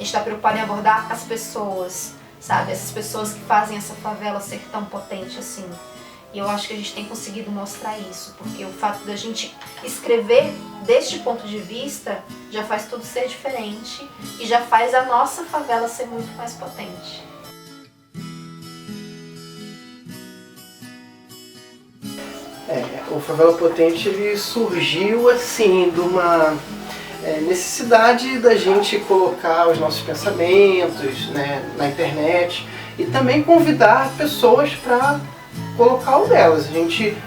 gente está preocupado em abordar as pessoas, sabe? Essas pessoas que fazem essa favela ser tão potente assim. E eu acho que a gente tem conseguido mostrar isso, porque o fato da gente escrever deste ponto de vista já faz tudo ser diferente e já faz a nossa favela ser muito mais potente. O Favela Potente ele surgiu assim de uma necessidade da gente colocar os nossos pensamentos, né, na internet e também convidar pessoas para colocar o delas. A gente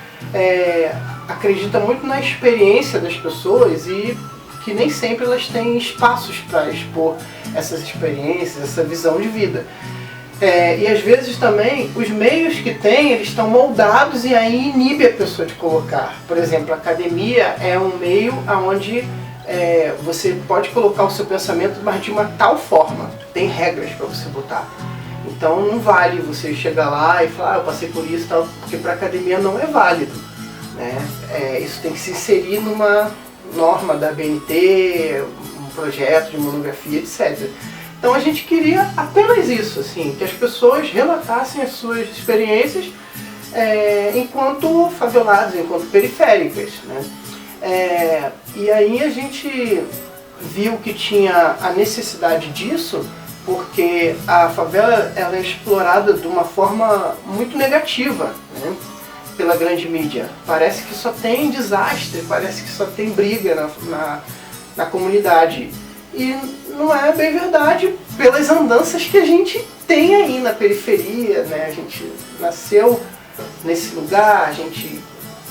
acredita muito na experiência das pessoas e que nem sempre elas têm espaços para expor essas experiências, essa visão de vida. E às vezes também os meios que tem, eles estão moldados e aí inibe a pessoa de colocar. Por exemplo, a academia é um meio onde você pode colocar o seu pensamento, mas de uma tal forma. Tem regras para você botar. Então não vale você chegar lá e falar, eu passei por isso e tal, porque para a academia não é válido, né? Isso tem que se inserir numa norma da BNT, um projeto de monografia, etc. Então a gente queria apenas isso, assim, que as pessoas relatassem as suas experiências enquanto faveladas, enquanto periféricas, né? E aí a gente viu que tinha a necessidade disso, porque a favela ela é explorada de uma forma muito negativa, né, pela grande mídia. Parece que só tem desastre, parece que só tem briga na comunidade. E não é bem verdade pelas andanças que a gente tem aí na periferia, né? A gente nasceu nesse lugar, a gente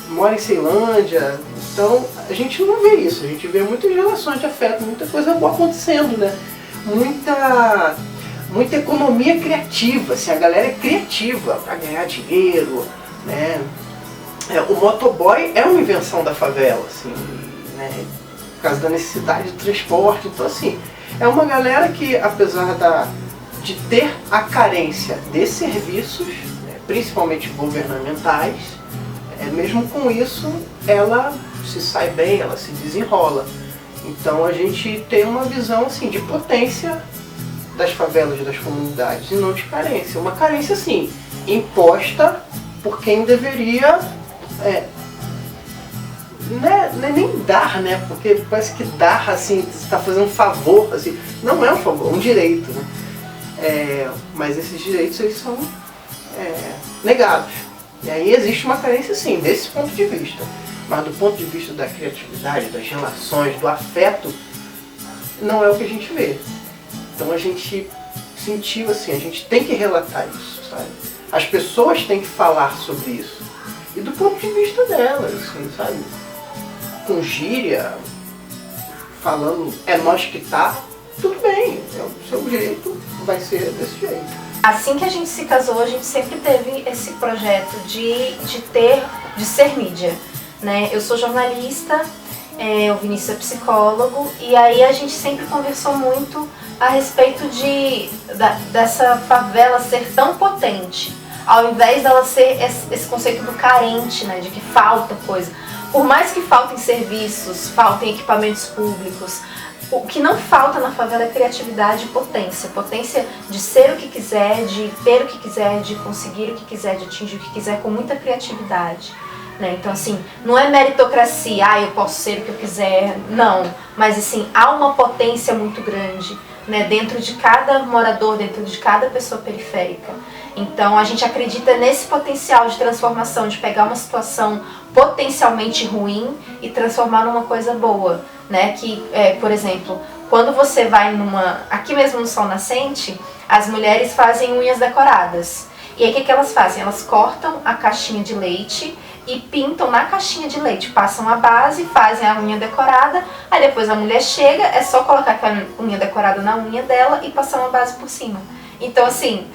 mora em Ceilândia, então a gente não vê isso, a gente vê muitas relações de afeto, muita coisa boa acontecendo, né? Muita economia criativa, assim, a galera é criativa para ganhar dinheiro, né? O motoboy é uma invenção da favela, assim, né? Por causa da necessidade de transporte. Então assim, é uma galera que, apesar de ter a carência de serviços, né, principalmente governamentais, mesmo com isso ela se sai bem, ela se desenrola. Então a gente tem uma visão assim, de potência das favelas, das comunidades, e não de carência. Uma carência assim, imposta por quem deveria nem dar, né? Porque parece que dar, assim, você está fazendo um favor, assim. Não é um favor, é um direito, né? Mas esses direitos, eles são negados. E aí existe uma carência, sim, desse ponto de vista. Mas do ponto de vista da criatividade, das relações, do afeto, não é o que a gente vê. Então a gente sentiu assim, a gente tem que relatar isso, sabe? As pessoas têm que falar sobre isso. E do ponto de vista delas, assim, sabe? Com gíria, falando, é nós que tá, tudo bem, o seu jeito vai ser desse jeito. Assim que a gente se casou, a gente sempre teve esse projeto de ser mídia, né? Eu sou jornalista, o Vinícius é psicólogo, e aí a gente sempre conversou muito a respeito dessa favela ser tão potente, ao invés dela ser esse conceito do carente, né? De que falta coisa. Por mais que faltem serviços, faltem equipamentos públicos, o que não falta na favela é criatividade e potência. Potência de ser o que quiser, de ter o que quiser, de conseguir o que quiser, de atingir o que quiser com muita criatividade, né? Então assim, não é meritocracia, eu posso ser o que eu quiser, não. Mas assim, há uma potência muito grande, né, dentro de cada morador, dentro de cada pessoa periférica. Então a gente acredita nesse potencial de transformação, de pegar uma situação potencialmente ruim e transformar numa coisa boa, né? Que, por exemplo, quando você vai aqui mesmo no Sol Nascente, as mulheres fazem unhas decoradas. E aí o que elas fazem? Elas cortam a caixinha de leite e pintam na caixinha de leite, passam a base, fazem a unha decorada, aí depois a mulher chega, é só colocar aquela unha decorada na unha dela e passar uma base por cima. Então assim,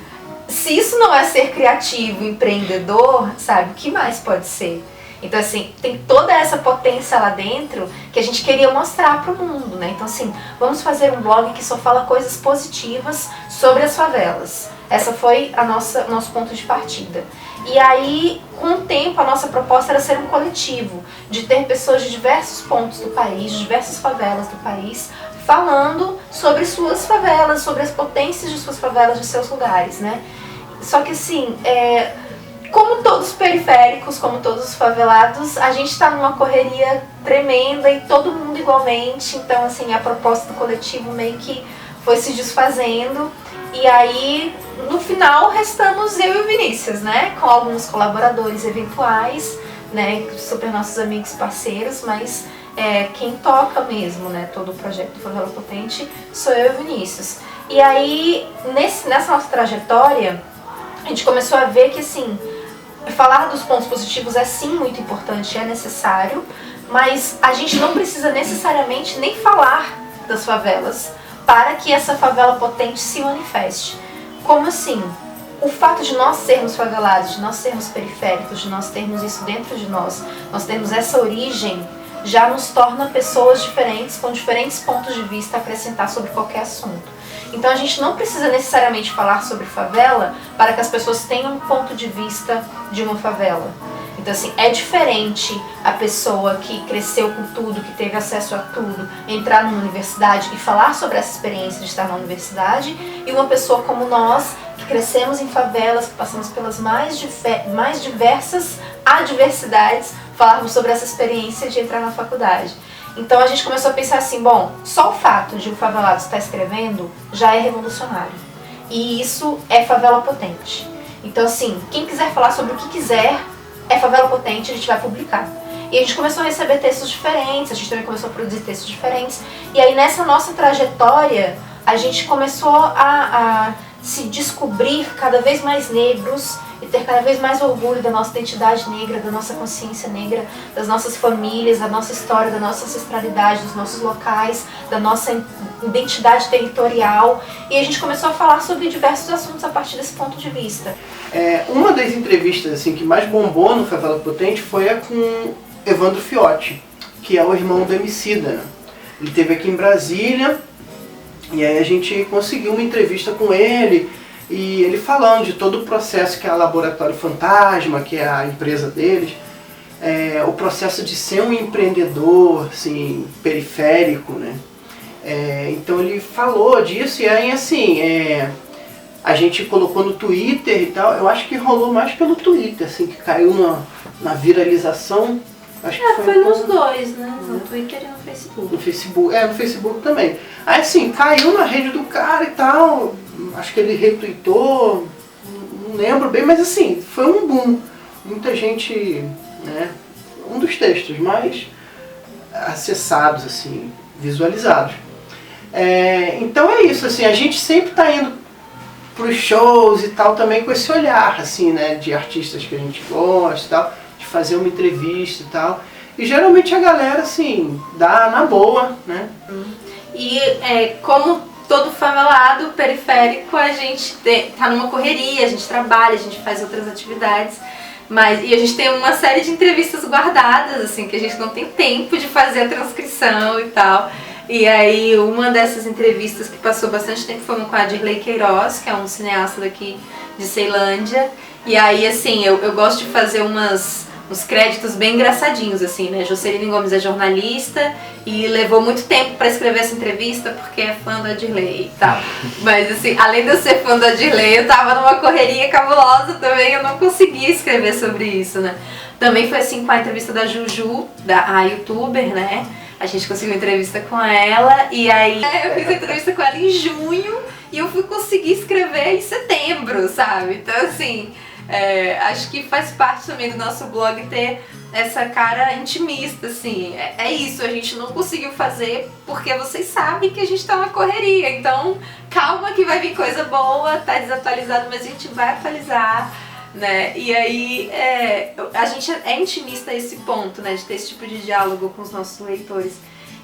se isso não é ser criativo, empreendedor, sabe, o que mais pode ser? Então assim, tem toda essa potência lá dentro que a gente queria mostrar para o mundo, né? Então assim, vamos fazer um blog que só fala coisas positivas sobre as favelas. Essa foi nosso ponto de partida. E aí, com o tempo, a nossa proposta era ser um coletivo, de ter pessoas de diversos pontos do país, de diversas favelas do país, falando sobre suas favelas, sobre as potências de suas favelas, de seus lugares, né? Só que assim, como todos os periféricos, como todos os favelados, a gente está numa correria tremenda e todo mundo igualmente, então assim, a proposta do coletivo meio que foi se desfazendo. E aí, no final, restamos eu e o Vinícius, né? Com alguns colaboradores eventuais, né? Super nossos amigos, parceiros, mas quem toca mesmo, né? Todo o projeto do Favela Potente sou eu e o Vinícius. E aí, nessa nossa trajetória, a gente começou a ver que, assim, falar dos pontos positivos é sim muito importante, é necessário, mas a gente não precisa necessariamente nem falar das favelas para que essa favela potente se manifeste. Como assim? O fato de nós sermos favelados, de nós sermos periféricos, de nós termos isso dentro de nós termos essa origem, já nos torna pessoas diferentes, com diferentes pontos de vista a acrescentar sobre qualquer assunto. Então a gente não precisa necessariamente falar sobre favela para que as pessoas tenham um ponto de vista de uma favela. Então assim, é diferente a pessoa que cresceu com tudo, que teve acesso a tudo, entrar numa universidade e falar sobre essa experiência de estar na universidade, e uma pessoa como nós, que crescemos em favelas, que passamos pelas mais diversas adversidades, falarmos sobre essa experiência de entrar na faculdade. Então a gente começou a pensar assim, bom, só o fato de um favelado estar escrevendo já é revolucionário. E isso é favela potente. Então assim, quem quiser falar sobre o que quiser, é Favela Potente, a gente vai publicar. E a gente começou a receber textos diferentes, a gente também começou a produzir textos diferentes. E aí nessa nossa trajetória, a gente começou a se descobrir cada vez mais negros e ter cada vez mais orgulho da nossa identidade negra, da nossa consciência negra, das nossas famílias, da nossa história, da nossa ancestralidade, dos nossos locais, da nossa identidade territorial. E a gente começou a falar sobre diversos assuntos a partir desse ponto de vista. Uma das entrevistas assim, que mais bombou no Favela Potente foi a com Evandro Fiotti, que é o irmão do Emicida, né? Ele esteve aqui em Brasília e aí a gente conseguiu uma entrevista com ele, e ele falando de todo o processo que é a Laboratório Fantasma, que é a empresa deles, o processo de ser um empreendedor assim, periférico, né? Então ele falou disso, e aí assim, a gente colocou no Twitter e tal, eu acho que rolou mais pelo Twitter, assim, que caiu na viralização. Acho que foi nos dois, né? No Twitter e no Facebook. No Facebook também. Aí assim, caiu na rede do cara e tal, acho que ele retweetou, não lembro bem, mas assim, foi um boom. Muita gente, né? Um dos textos mais acessados, assim, visualizados. Então é isso, assim, a gente sempre está indo para os shows e tal também com esse olhar, assim, né? De artistas que a gente gosta e tal, de fazer uma entrevista e tal. E geralmente a galera, assim, dá na boa, né? E como todo favelado periférico, a gente tá numa correria, a gente trabalha, a gente faz outras atividades, e a gente tem uma série de entrevistas guardadas, assim, que a gente não tem tempo de fazer a transcrição e tal. E aí uma dessas entrevistas que passou bastante tempo foi com a Dirley Queiroz, que é um cineasta daqui de Ceilândia. E aí, assim, eu gosto de fazer uns créditos bem engraçadinhos, assim, né? Joceline Gomes é jornalista e levou muito tempo para escrever essa entrevista porque é fã da Dirley e tal. Mas, assim, além de eu ser fã da Dirley, eu tava numa correria cabulosa também, eu não conseguia escrever sobre isso, né? Também foi assim com a entrevista da Juju, a youtuber, né? A gente conseguiu entrevista com ela e aí eu fiz a entrevista com ela em junho e eu fui conseguir escrever em setembro, sabe? Então, assim, acho que faz parte também do nosso blog ter essa cara intimista, assim. É isso, a gente não conseguiu fazer porque vocês sabem que a gente tá na correria. Então, calma que vai vir coisa boa, tá desatualizado, mas a gente vai atualizar, né? E aí, a gente é intimista a esse ponto, né? De ter esse tipo de diálogo com os nossos leitores.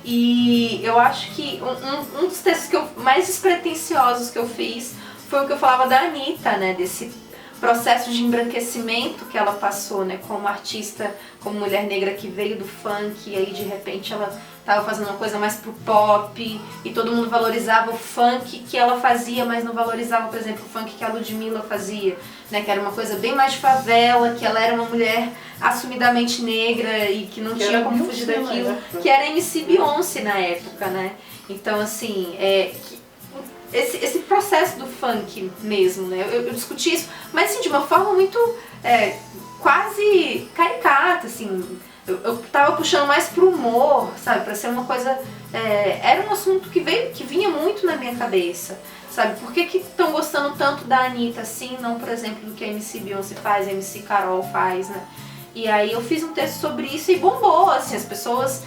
E eu acho que um dos textos mais despretensiosos que eu fiz foi o que eu falava da Anitta, né? Desse processo de embranquecimento que ela passou, né, como artista, como mulher negra que veio do funk, e aí de repente ela estava fazendo uma coisa mais pro pop, e todo mundo valorizava o funk que ela fazia, mas não valorizava, por exemplo, o funk que a Ludmilla fazia, né, que era uma coisa bem mais de favela, que ela era uma mulher assumidamente negra e que não tinha como fugir daquilo, que era MC Beyoncé na época, né. Então, assim, esse processo do funk mesmo, né? Eu discuti isso, mas assim, de uma forma muito quase caricata, assim. Eu tava puxando mais pro humor, sabe? Pra ser uma coisa... era um assunto que vinha muito na minha cabeça, sabe? Por que estão gostando tanto da Anitta, assim, não, por exemplo, do que a MC Beyoncé faz, a MC Carol faz, né? E aí eu fiz um texto sobre isso e bombou, assim, as pessoas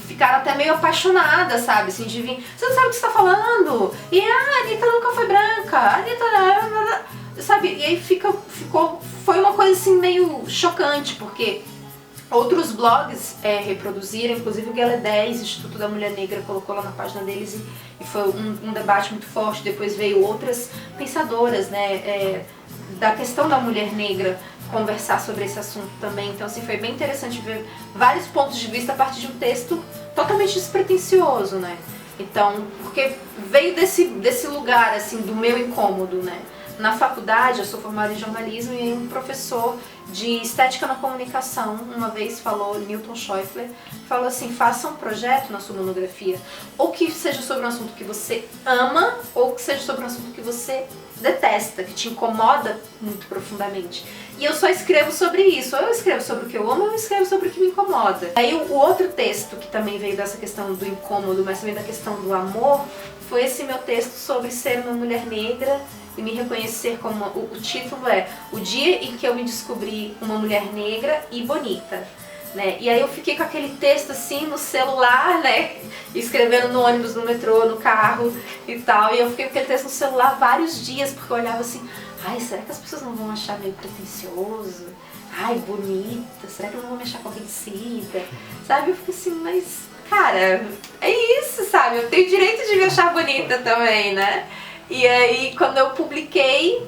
ficaram até meio apaixonadas, sabe? Assim, de vir, você não sabe o que você tá falando? E a Anitta nunca foi branca, a Anitta... Sabe? E aí foi uma coisa assim meio chocante, porque outros blogs reproduziram, inclusive o Guelé 10, Instituto da Mulher Negra, colocou lá na página deles e foi um debate muito forte. Depois veio outras pensadoras, né, da questão da mulher negra conversar sobre esse assunto também. Então, assim, foi bem interessante ver vários pontos de vista a partir de um texto totalmente despretensioso, né? Então, porque veio desse lugar, assim, do meu incômodo, né? Na faculdade, eu sou formada em jornalismo e um professor de estética na comunicação, uma vez falou, Newton Schäuffler, falou assim, faça um projeto na sua monografia, ou que seja sobre um assunto que você ama, ou que seja sobre um assunto que você detesta, que te incomoda muito profundamente. E eu só escrevo sobre isso, ou eu escrevo sobre o que eu amo, ou eu escrevo sobre o que me incomoda. Aí o outro texto que também veio dessa questão do incômodo, mas também da questão do amor, foi esse meu texto sobre ser uma mulher negra e me reconhecer como... O título é O Dia em que eu me descobri uma mulher negra e bonita. Né? E aí eu fiquei com aquele texto assim no celular, né? Escrevendo no ônibus, no metrô, no carro e tal. E eu fiquei com aquele texto no celular vários dias, porque eu olhava assim, ai, será que as pessoas não vão achar meio pretencioso? Ai, bonita, será que eu não vou me achar convencida? Sabe? Eu fiquei assim, mas, cara, é isso, sabe? Eu tenho direito de me achar bonita também, né? E aí, quando eu publiquei,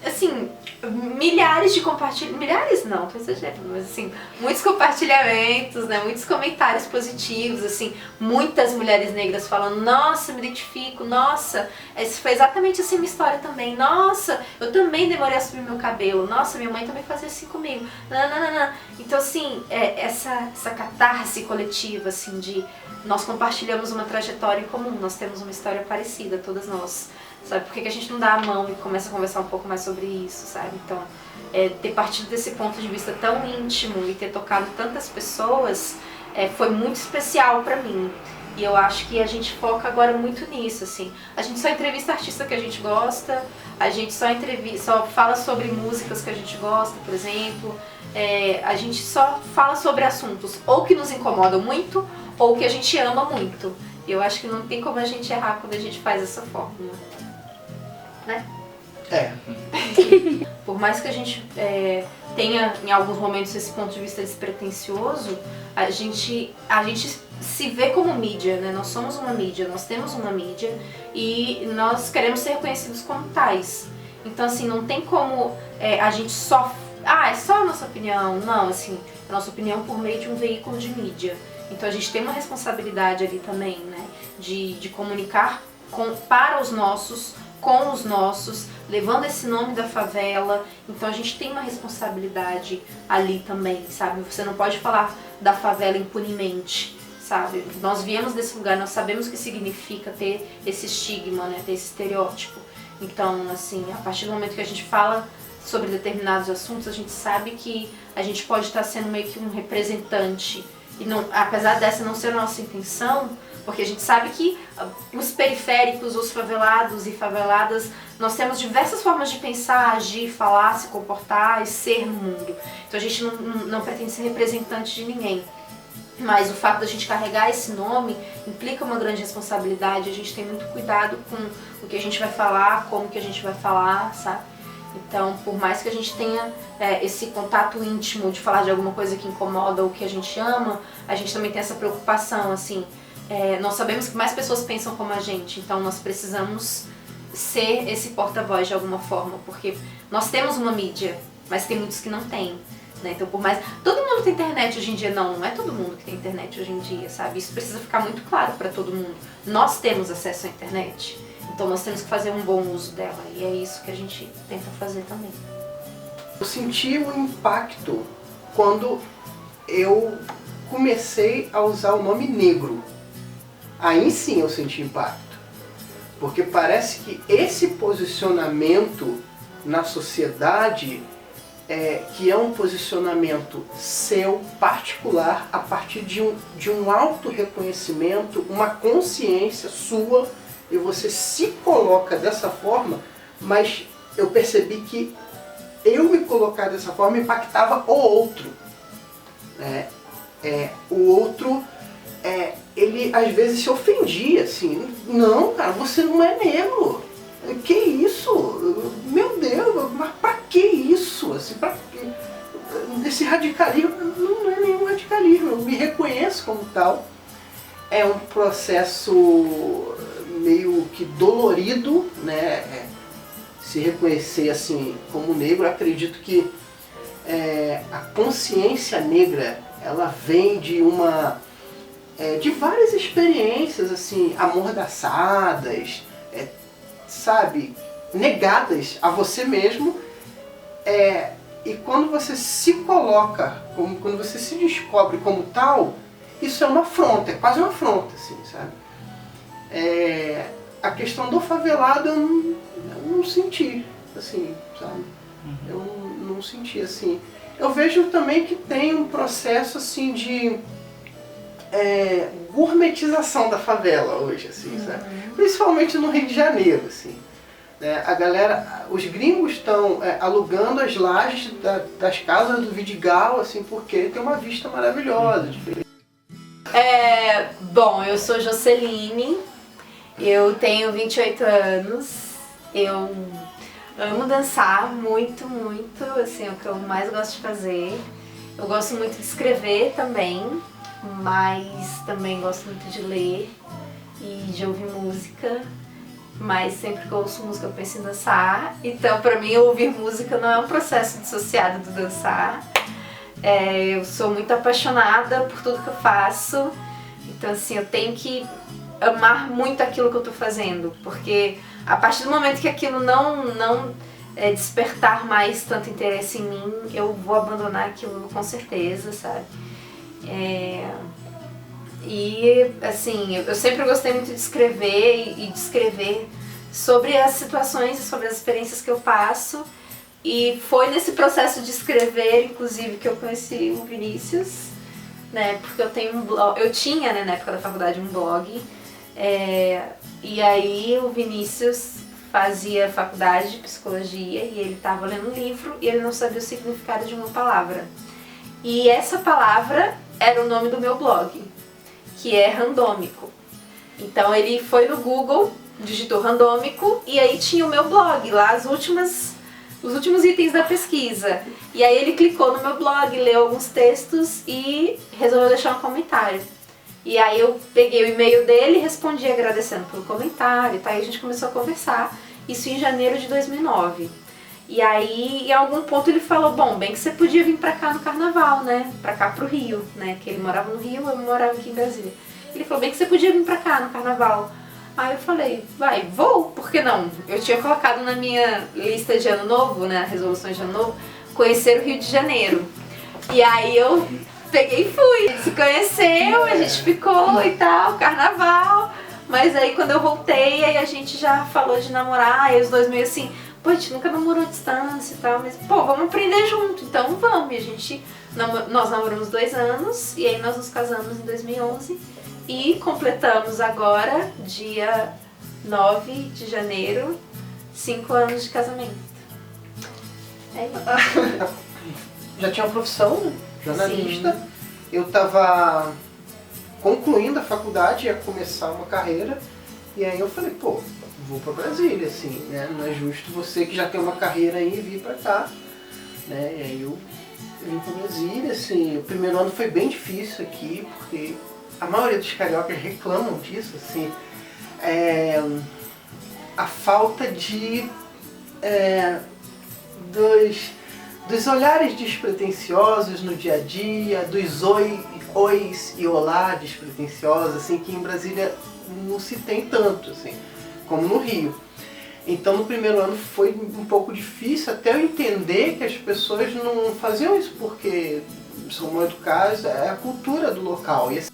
assim, milhares de compartilhamentos, milhares não, tô exagerando, mas assim, muitos compartilhamentos, né, muitos comentários positivos, assim, muitas mulheres negras falando, nossa, me identifico, nossa, essa foi exatamente assim minha história também, nossa, eu também demorei a subir meu cabelo, nossa, minha mãe também fazia assim comigo, nananana. Então, assim, essa catarse coletiva, assim, de nós compartilhamos uma trajetória em comum, nós temos uma história parecida, todas nós. Sabe, por que a gente não dá a mão e começa a conversar um pouco mais sobre isso, sabe? Então, ter partido desse ponto de vista tão íntimo e ter tocado tantas pessoas foi muito especial pra mim. E eu acho que a gente foca agora muito nisso, assim. A gente só entrevista artista que a gente gosta, a gente só fala sobre músicas que a gente gosta, por exemplo. A gente só fala sobre assuntos ou que nos incomodam muito ou que a gente ama muito. E eu acho que não tem como a gente errar quando a gente faz dessa forma. Né? Por mais que a gente tenha em alguns momentos esse ponto de vista despretensioso, a gente se vê como mídia, né? Nós somos uma mídia, nós temos uma mídia e nós queremos ser reconhecidos como tais. Então, assim, não tem como a gente só... é só a nossa opinião. Não, assim, a nossa opinião por meio de um veículo de mídia. Então a gente tem uma responsabilidade ali também, né? De comunicar para os nossos, com os nossos, levando esse nome da favela. Então a gente tem uma responsabilidade ali também, sabe? Você não pode falar da favela impunemente, sabe? Nós viemos desse lugar, nós sabemos o que significa ter esse estigma, né? Ter esse estereótipo. Então, assim, a partir do momento que a gente fala sobre determinados assuntos, a gente sabe que a gente pode estar sendo meio que um representante. E não, apesar dessa não ser a nossa intenção, porque a gente sabe que os periféricos, os favelados e faveladas, nós temos diversas formas de pensar, agir, falar, se comportar e ser no mundo. Então a gente não pretende ser representante de ninguém. Mas o fato da gente carregar esse nome implica uma grande responsabilidade, a gente tem muito cuidado com o que a gente vai falar, como que a gente vai falar, sabe? Então, por mais que a gente tenha esse contato íntimo de falar de alguma coisa que incomoda ou que a gente ama, a gente também tem essa preocupação, assim, nós sabemos que mais pessoas pensam como a gente, então nós precisamos ser esse porta-voz de alguma forma, porque nós temos uma mídia, mas tem muitos que não têm, né? Então, por mais... Todo mundo tem internet hoje em dia, não é todo mundo que tem internet hoje em dia, sabe? Isso precisa ficar muito claro para todo mundo. Nós temos acesso à internet. Então nós temos que fazer um bom uso dela e é isso que a gente tenta fazer também. Eu senti um impacto quando eu comecei a usar o nome negro. aí sim eu senti impacto. Porque parece que esse posicionamento na sociedade, que é um posicionamento seu, particular, a partir de um auto-reconhecimento, uma consciência sua, e você se coloca dessa forma, mas eu percebi que eu me colocar dessa forma impactava o outro. O outro, ele às vezes se ofendia, assim, não, cara, você não é negro. Que isso? Meu Deus, mas pra que isso? Assim, esse radicalismo não é nenhum radicalismo, eu me reconheço como tal. É um processo meio que dolorido, né? Se reconhecer assim como negro. Eu acredito que a consciência negra, ela vem de várias experiências assim, amordaçadas, sabe, negadas a você mesmo, e quando você se coloca, quando você se descobre como tal, isso é uma afronta, é quase uma afronta, assim, sabe? A questão do favelado eu não senti, assim, sabe? Eu não senti, assim. Eu vejo também que tem um processo, assim, de gourmetização da favela hoje, assim, sabe? Principalmente no Rio de Janeiro, assim. A galera, os gringos estão alugando as lajes das casas do Vidigal, assim, porque tem uma vista maravilhosa. Bom, eu sou Joceline, eu tenho 28 anos, eu amo dançar muito, muito, assim, é o que eu mais gosto de fazer. Eu gosto muito de escrever também, mas também gosto muito de ler e de ouvir música. Mas sempre que eu ouço música eu penso em dançar. Então, pra mim, ouvir música não é um processo dissociado do dançar. Eu sou muito apaixonada por tudo que eu faço. Então, assim, eu tenho que amar muito aquilo que eu tô fazendo. Porque a partir do momento que aquilo não despertar mais tanto interesse em mim, eu vou abandonar aquilo com certeza, sabe? E, assim, eu sempre gostei muito de escrever e de escrever sobre as situações e sobre as experiências que eu passo. E foi nesse processo de escrever, inclusive, que eu conheci o Vinícius, né? Porque eu tenho um blog, eu tinha, né, na época da faculdade, um blog. E aí o Vinícius fazia faculdade de psicologia e ele estava lendo um livro e ele não sabia o significado de uma palavra. E essa palavra era o nome do meu blog, que é randômico. Então ele foi no Google, digitou randômico e aí tinha o meu blog, lá os últimos itens da pesquisa. E aí ele clicou no meu blog, leu alguns textos e resolveu deixar um comentário. E aí eu peguei o e-mail dele e respondi agradecendo pelo comentário, tá? E a gente começou a conversar, isso em janeiro de 2009. E aí, em algum ponto ele falou, bom, bem que você podia vir pra cá no carnaval, né? Pra cá pro Rio, né? Que ele morava no Rio, eu morava aqui em Brasília. Ele falou, bem que você podia vir pra cá no carnaval. Aí eu falei, vai, vou, por que não? Eu tinha colocado na minha lista de ano novo, né? Resoluções de ano novo, conhecer o Rio de Janeiro. E aí eu peguei e fui. Ele se conheceu, a gente ficou e tal, carnaval. Mas aí quando eu voltei, aí a gente já falou de namorar, e os dois meio assim, pô, a gente nunca namorou à distância e tal, mas pô, vamos aprender junto, então vamos. E nós namoramos 2 anos, e aí nós nos casamos em 2011 e completamos agora, dia 9 de janeiro, 5 anos de casamento. É isso. Já tinha uma profissão, né? Jornalista. Sim. Eu estava concluindo a faculdade, ia começar uma carreira, e aí eu falei, pô, vou pra Brasília, assim, né? Não é justo você que já tem uma carreira aí vir pra cá, né? E aí eu vim pra Brasília, assim, o primeiro ano foi bem difícil aqui, porque a maioria dos cariocas reclamam disso, assim, a falta de dos olhares despretensiosos no dia a dia, dos ois e olá despretensiosos, assim, que em Brasília não se tem tanto, assim, como no Rio. Então no primeiro ano foi um pouco difícil até eu entender que as pessoas não faziam isso porque são mal educadas, é a cultura do local. E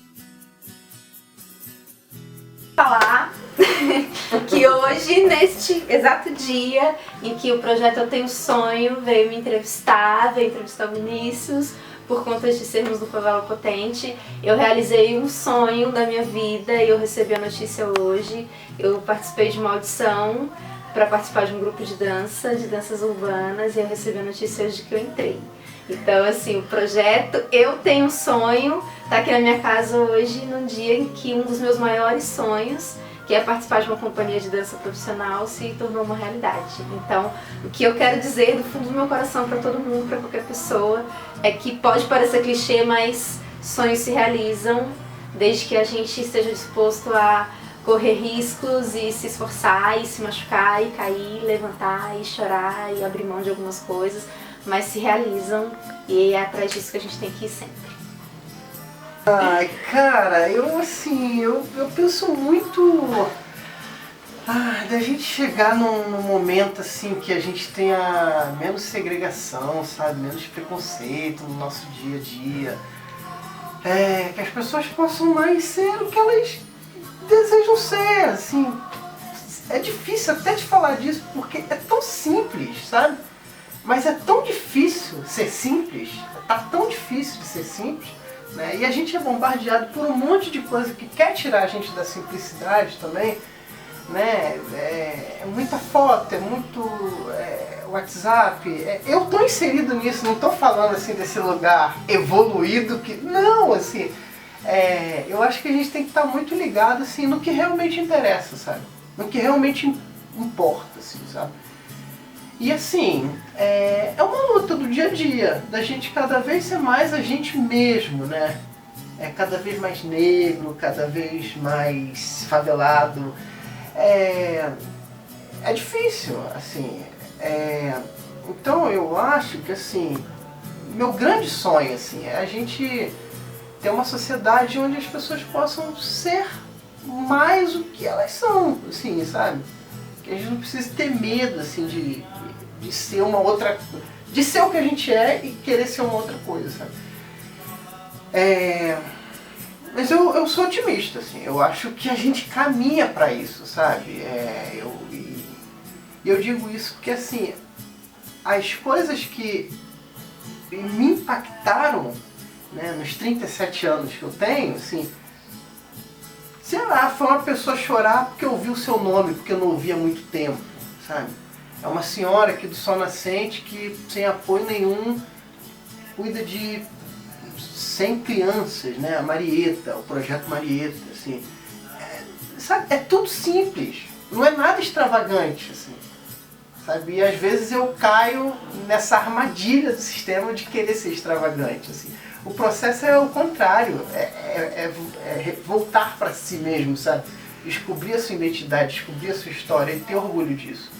hoje, neste exato dia em que o projeto Eu Tenho Sonho veio me entrevistar, veio entrevistar o Vinícius, por conta de sermos do Favela Potente, eu realizei um sonho da minha vida e eu recebi a notícia hoje. Eu participei de uma audição para participar de um grupo de danças urbanas, e eu recebi a notícia hoje que eu entrei. Então, assim, o projeto Eu Tenho um Sonho tá aqui na minha casa hoje, num dia em que um dos meus maiores sonhos, que é participar de uma companhia de dança profissional, se tornou uma realidade. Então, o que eu quero dizer do fundo do meu coração para todo mundo, para qualquer pessoa, é que pode parecer clichê, mas sonhos se realizam desde que a gente esteja disposto a correr riscos e se esforçar e se machucar e cair, levantar e chorar e abrir mão de algumas coisas, mas se realizam, e é atrás disso que a gente tem que ir sempre. Ai, cara, eu penso muito da gente chegar num momento assim que a gente tenha menos segregação, sabe? Menos preconceito no nosso dia a dia. Que as pessoas possam mais ser o que elas desejam ser, assim. É difícil até de falar disso porque é tão simples, sabe? Mas é tão difícil ser simples, tá tão difícil de ser simples. Né? E a gente é bombardeado por um monte de coisa que quer tirar a gente da simplicidade também, né? É muita foto, é muito WhatsApp. Eu tô inserido nisso, não tô falando assim desse lugar evoluído que não, assim. Eu acho que a gente tem que estar muito ligado assim no que realmente interessa, sabe? No que realmente importa, assim, sabe? E assim, é uma luta do dia a dia, da gente cada vez ser mais a gente mesmo, né? Cada vez mais negro, cada vez mais favelado. É difícil, assim. Então eu acho que, assim, meu grande sonho, assim, é a gente ter uma sociedade onde as pessoas possam ser mais o que elas são, assim, sabe? Que a gente não precisa ter medo, assim, de ser uma outra, de ser o que a gente é e querer ser uma outra coisa, sabe? Mas eu sou otimista, assim, eu acho que a gente caminha para isso, sabe? Eu digo isso porque, assim, as coisas que me impactaram, né, nos 37 anos que eu tenho, assim, sei lá, foi uma pessoa chorar porque ouviu o seu nome, porque eu não ouvia há muito tempo, sabe? É uma senhora aqui do Sol Nascente que, sem apoio nenhum, cuida de 100 crianças, né? A Marieta, o projeto Marieta, assim. Sabe? É tudo simples, não é nada extravagante, assim. Sabe? E às vezes eu caio nessa armadilha do sistema de querer ser extravagante, assim. O processo é o contrário, voltar para si mesmo, sabe? Descobrir a sua identidade, descobrir a sua história e ter orgulho disso.